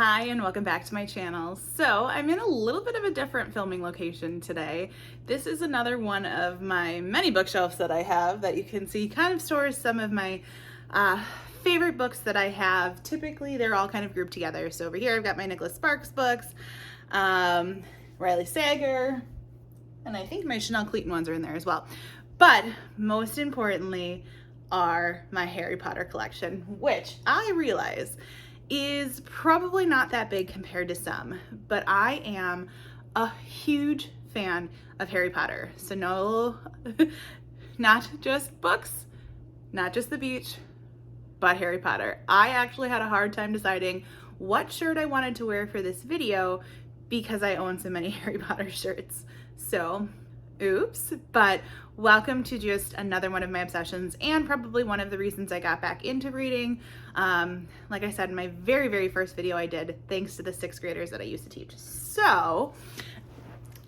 Hi and welcome back to my channel. So I'm in a little bit of a different filming location today. This is another one of my many bookshelves that I have that you can see kind of stores some of my favorite books that I have. Typically they're all kind of grouped together. So over here I've got my Nicholas Sparks books, Riley Sager, and I think my Chanel Clayton ones are in there as well. But most importantly are my Harry Potter collection, which I realize is probably not that big compared to some, but I am a huge fan of Harry Potter. So no, not just books, not just the beach, but Harry Potter. I actually had a hard time deciding what shirt I wanted to wear for this video because I own so many Harry Potter shirts. So oops, but welcome to just another one of my obsessions and probably one of the reasons I got back into reading. Like I said in my very first video I did, thanks to the 6th graders that I used to teach. So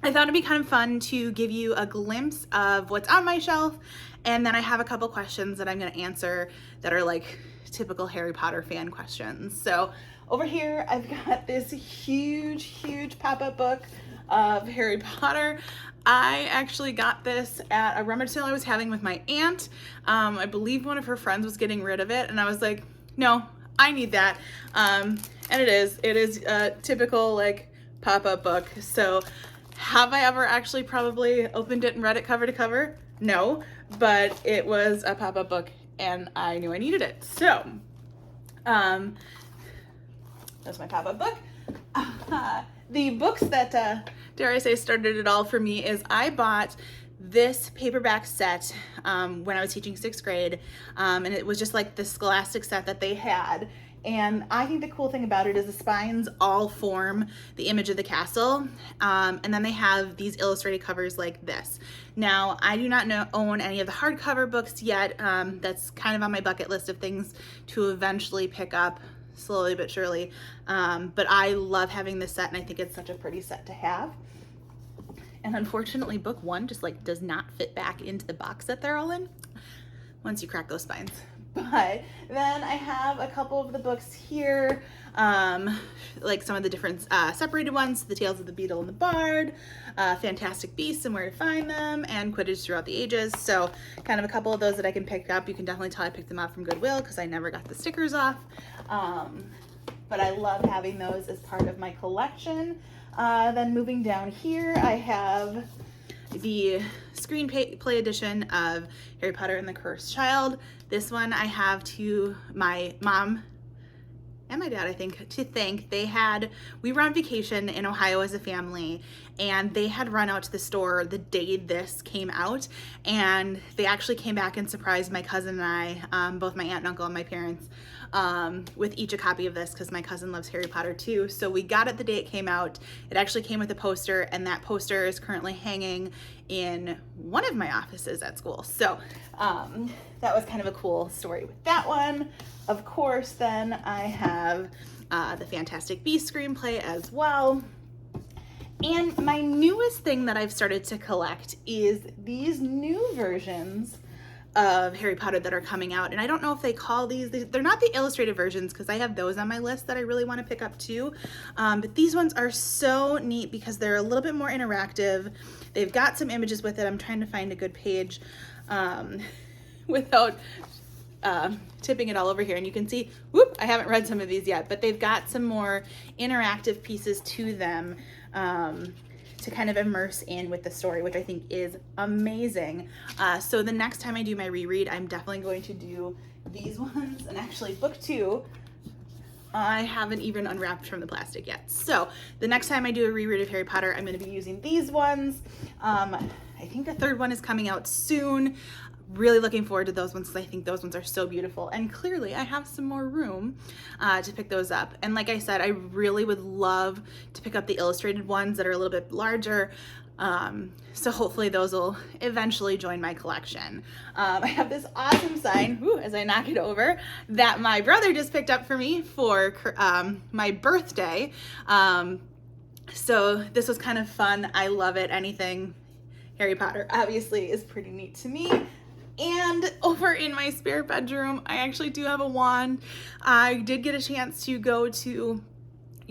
I thought it'd be kind of fun to give you a glimpse of what's on my shelf, and then I have a couple questions that I'm going to answer that are like typical Harry Potter fan questions. So over here I've got this huge pop-up book of Harry Potter. I actually got this at a rummage sale I was having with my aunt. I believe one of her friends was getting rid of it, and I was like, no, I need that. And it is a typical like pop-up book. So have I ever actually probably opened it and read it cover to cover? No, but it was a pop-up book and I knew I needed it. So that's my pop-up book. The books that, dare I say, started it all for me is I bought this paperback set when I was teaching 6th grade, and it was just like the Scholastic set that they had. And I think the cool thing about it is the spines all form the image of the castle, and then they have these illustrated covers like this. Now, I do not own any of the hardcover books yet. That's kind of on my bucket list of things to eventually pick up slowly but surely, but I love having this set and I think it's such a pretty set to have. And unfortunately book 1 just like does not fit back into the box that they're all in once you crack those spines. But then I have a couple of the books here, like some of the different separated ones, The Tales of the Beetle and the Bard, Fantastic Beasts and Where to Find Them, and Quidditch Throughout the Ages. So kind of a couple of those that I can pick up. You can definitely tell I picked them up from Goodwill because I never got the stickers off. But I love having those as part of my collection. Then moving down here, I have the screenplay edition of Harry Potter and the Cursed Child. This one I have to my mom and my dad, I think, to thank. We were on vacation in Ohio as a family, and they had run out to the store the day this came out, and they actually came back and surprised my cousin and I, both my aunt and uncle and my parents, with each a copy of this because my cousin loves Harry Potter too. So we got it the day it came out. It actually came with a poster, and that poster is currently hanging in one of my offices at school. So that was kind of a cool story with that one. Of course, then I have the Fantastic Beasts screenplay as well. And my newest thing that I've started to collect is these new versions of Harry Potter that are coming out. And I don't know if they call they're not the illustrated versions because I have those on my list that I really want to pick up too. But these ones are so neat because they're a little bit more interactive. They've got some images with it. I'm trying to find a good page without tipping it all over here. And you can see, whoop, I haven't read some of these yet, but they've got some more interactive pieces to them to kind of immerse in with the story, which I think is amazing. So the next time I do my reread, I'm definitely going to do these ones. And actually book 2, I haven't even unwrapped from the plastic yet. So the next time I do a reread of Harry Potter, I'm going to be using these ones. I think the 3rd one is coming out soon. Really looking forward to those ones because I think those ones are so beautiful, and clearly I have some more room to pick those up. And like I said, I really would love to pick up the illustrated ones that are a little bit larger, so hopefully those will eventually join my collection. I have this awesome sign, as I knock it over, that my brother just picked up for me for my birthday. So this was kind of fun. I love it. Anything Harry Potter obviously is pretty neat to me. And over in my spare bedroom, I actually do have a wand. I did get a chance to go to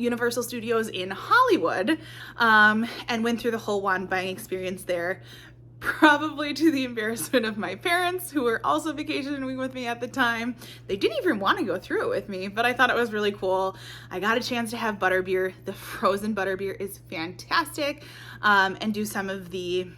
Universal Studios in Hollywood, and went through the whole wand buying experience there, probably to the embarrassment of my parents, who were also vacationing with me at the time. They didn't even want to go through it with me, but I thought it was really cool. I got a chance to have butterbeer. The frozen butterbeer is fantastic, and do some of the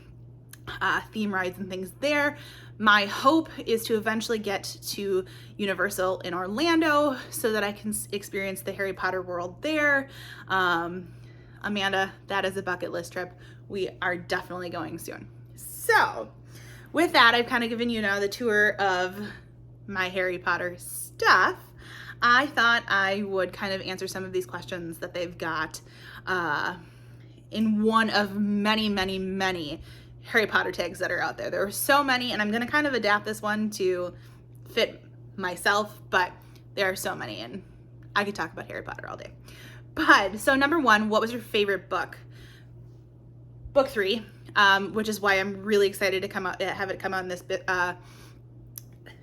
theme rides and things there. My hope is to eventually get to Universal in Orlando so that I can experience the Harry Potter world there. Amanda, that is a bucket list trip. We are definitely going soon. So with that, I've kind of given you now the tour of my Harry Potter stuff. I thought I would kind of answer some of these questions that they've got in one of many, many, many Harry Potter tags that are out there. There are so many, and I'm going to kind of adapt this one to fit myself, but there are so many, and I could talk about Harry Potter all day. But so number one, what was your favorite book? Book 3, which is why I'm really excited to have it come out in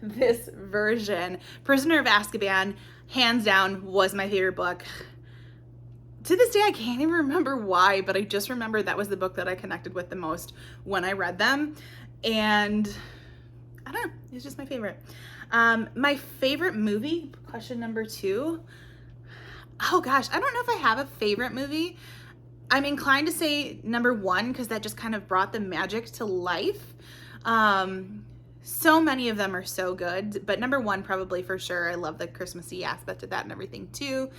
this version. Prisoner of Azkaban, hands down, was my favorite book. To this day, I can't even remember why, but I just remember that was the book that I connected with the most when I read them. And I don't know, it's just my favorite. My favorite movie, question number 2. Oh gosh, I don't know if I have a favorite movie. I'm inclined to say number 1 because that just kind of brought the magic to life. So many of them are so good, but number 1 probably for sure. I love the Christmassy aspect of that and everything too.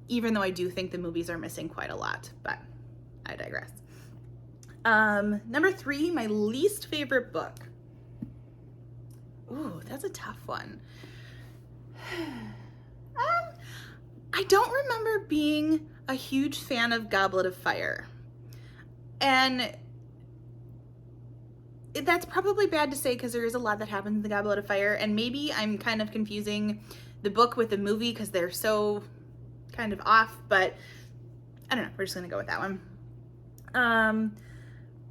Even though I do think the movies are missing quite a lot, but I digress. Number 3, my least favorite book. Ooh, that's a tough one. I don't remember being a huge fan of Goblet of Fire. And that's probably bad to say because there is a lot that happens in the Goblet of Fire, and maybe I'm kind of confusing the book with the movie because they're so kind of off, but I don't know, we're just gonna go with that one.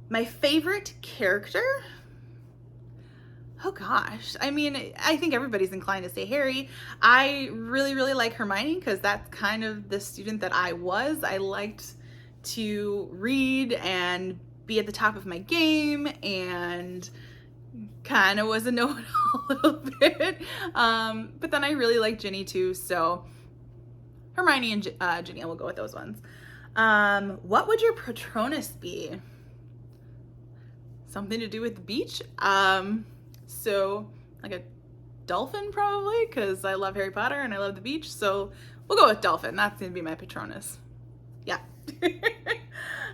My favorite character, oh gosh, I mean, I think everybody's inclined to say Harry. I really, really like Hermione because that's kind of the student that I was. I liked to read and be at the top of my game and kind of was a know-it-all a little bit. But then I really like Ginny too, so Hermione and Ginny, we'll go with those ones. What would your Patronus be? Something to do with the beach? So like a dolphin probably, because I love Harry Potter and I love the beach, so we'll go with dolphin. That's gonna be my Patronus. Yeah.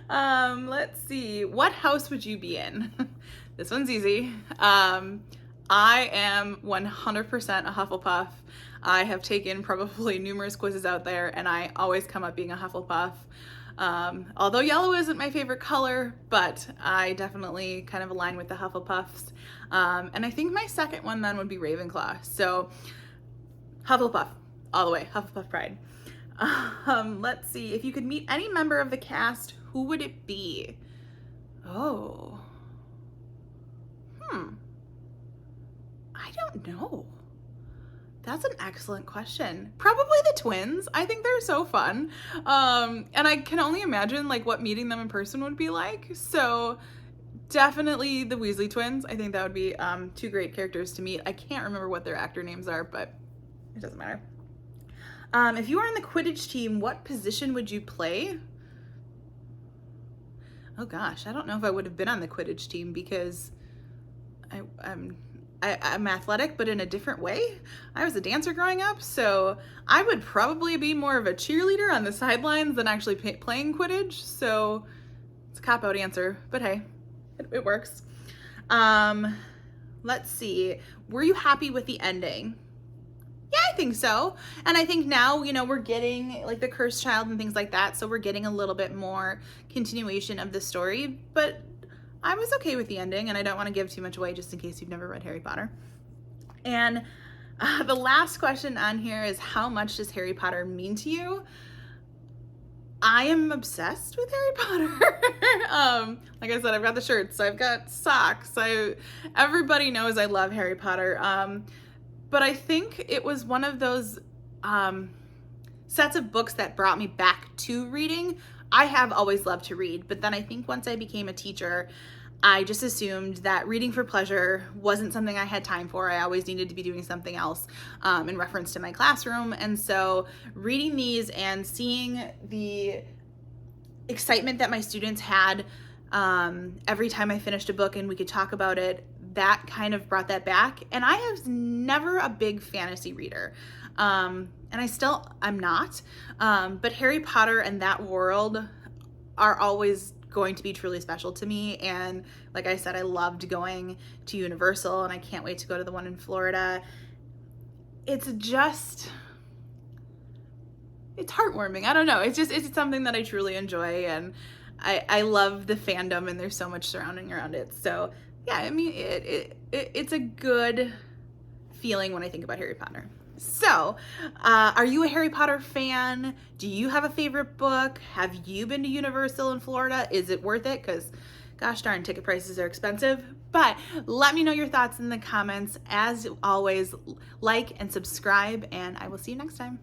Let's see. What house would you be in? This one's easy. I am 100% a Hufflepuff. I have taken probably numerous quizzes out there and I always come up being a Hufflepuff. Although yellow isn't my favorite color, but I definitely kind of align with the Hufflepuffs. And I think my second one then would be Ravenclaw. So Hufflepuff, all the way, Hufflepuff pride. Let's see, if you could meet any member of the cast, who would it be? Oh. I don't know. That's an excellent question. Probably the twins. I think they're so fun. And I can only imagine like what meeting them in person would be like. So definitely the Weasley twins. I think that would be 2 great characters to meet. I can't remember what their actor names are, but it doesn't matter. If you were on the Quidditch team, what position would you play? Oh gosh, I don't know if I would have been on the Quidditch team because I'm athletic, but in a different way. I was a dancer growing up, so I would probably be more of a cheerleader on the sidelines than actually playing Quidditch. So it's a cop-out answer, but hey, it works. Let's see. Were you happy with the ending? Yeah, I think so. And I think now, you know, we're getting like the cursed child and things like that. So we're getting a little bit more continuation of the story, but I was okay with the ending, and I don't want to give too much away just in case you've never read Harry Potter. And the last question on here is, how much does Harry Potter mean to you? I am obsessed with Harry Potter. Like I said, I've got the shirts, I've got socks. Everybody knows I love Harry Potter. But I think it was one of those sets of books that brought me back to reading. I have always loved to read, but then I think once I became a teacher, I just assumed that reading for pleasure wasn't something I had time for. I always needed to be doing something else in reference to my classroom. And so reading these and seeing the excitement that my students had every time I finished a book and we could talk about it, that kind of brought that back. And I was never a big fantasy reader. And I'm not. But Harry Potter and that world are always going to be truly special to me. And like I said, I loved going to Universal, and I can't wait to go to the one in Florida. It's heartwarming. I don't know. It's something that I truly enjoy, and I love the fandom, and there's so much surrounding around it. So yeah, I mean, it's a good feeling when I think about Harry Potter. So, are you a Harry Potter fan? Do you have a favorite book? Have you been to Universal in Florida? Is it worth it? Because gosh darn, ticket prices are expensive. But let me know your thoughts in the comments. As always, like and subscribe, and I will see you next time.